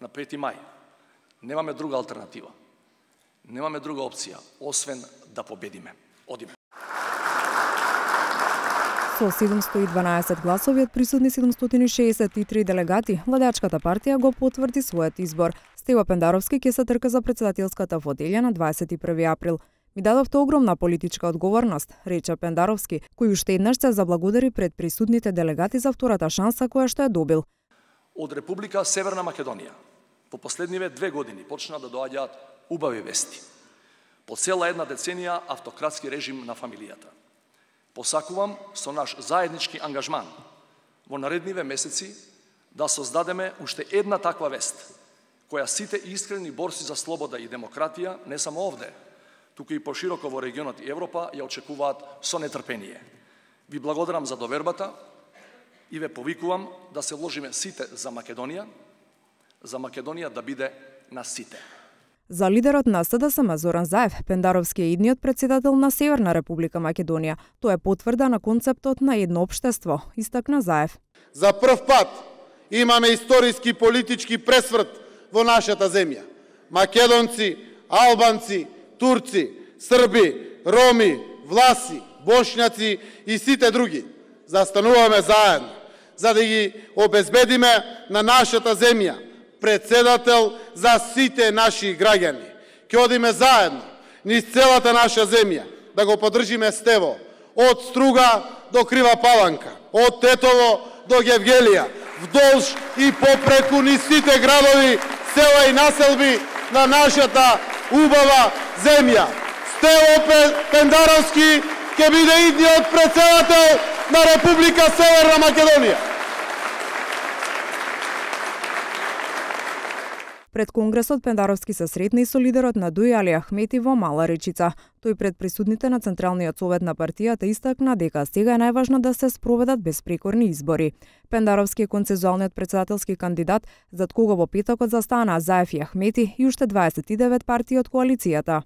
на 5. мај, немаме друга алтернатива. Немаме друга опција, освен да победиме. Одиме. Со 712 гласови од присутни 763 делегати, владеачката партија го потврди својот избор. Стево Пендаровски ќе се трка за председателската фотелја на 21 април. Ми дадовте огромна политичка одговорност, рече Пендаровски, кој уште еднаш се заблагодари пред присутните делегати за втората шанса која што ја добил. Од Република Северна Македонија по последниве 2 години почна да доаѓаат убави вести. По цела една деценија автократски режим на фамилијата. Посакувам со наш заеднички ангажман во наредниве месеци да создадеме уште една таква вест, која сите искрени борци за слобода и демократија, не само овде, туку и пошироко во регионот и Европа, ја очекуваат со нетрпение. Ви благодарам за довербата и ве повикувам да се вложиме сите за Македонија да биде на сите. За лидерот на СДСМ Зоран Заев, Пендаровски е идниот председател на Северна Република Македонија. Тоа е потврда на концептот на едно општество, истакна Заев. За прв пат имаме историски политички пресврт во нашата земја. Македонци, албанци, турци, срби, роми, власи, бошњаци и сите други застануваме заедно, за да ги обезбедиме на нашата земја председател за сите наши граѓани. Ќе одиме заедно низ целата наша земја да го поддржиме Стево, од Струга до Крива Паланка, од Тетово до Гевгелија, вдолж и попреку низ сите градови, села и населби на нашата убава земја. Стево Пендаровски ќе биде идниот председател на Република Северна Македонија. Пред Конгресот Пендаровски се сретна и со лидерот на ДУИ Али Ахмети во Мала Речица. Тој пред присутните на Централниот совет на партијата истакна дека сега е најважно да се спроведат безпрекорни избори. Пендаровски е консензуалниот председателски кандидат, зад кого во петокот застана Заев и Ахмети и уште 29 партии од коалицијата.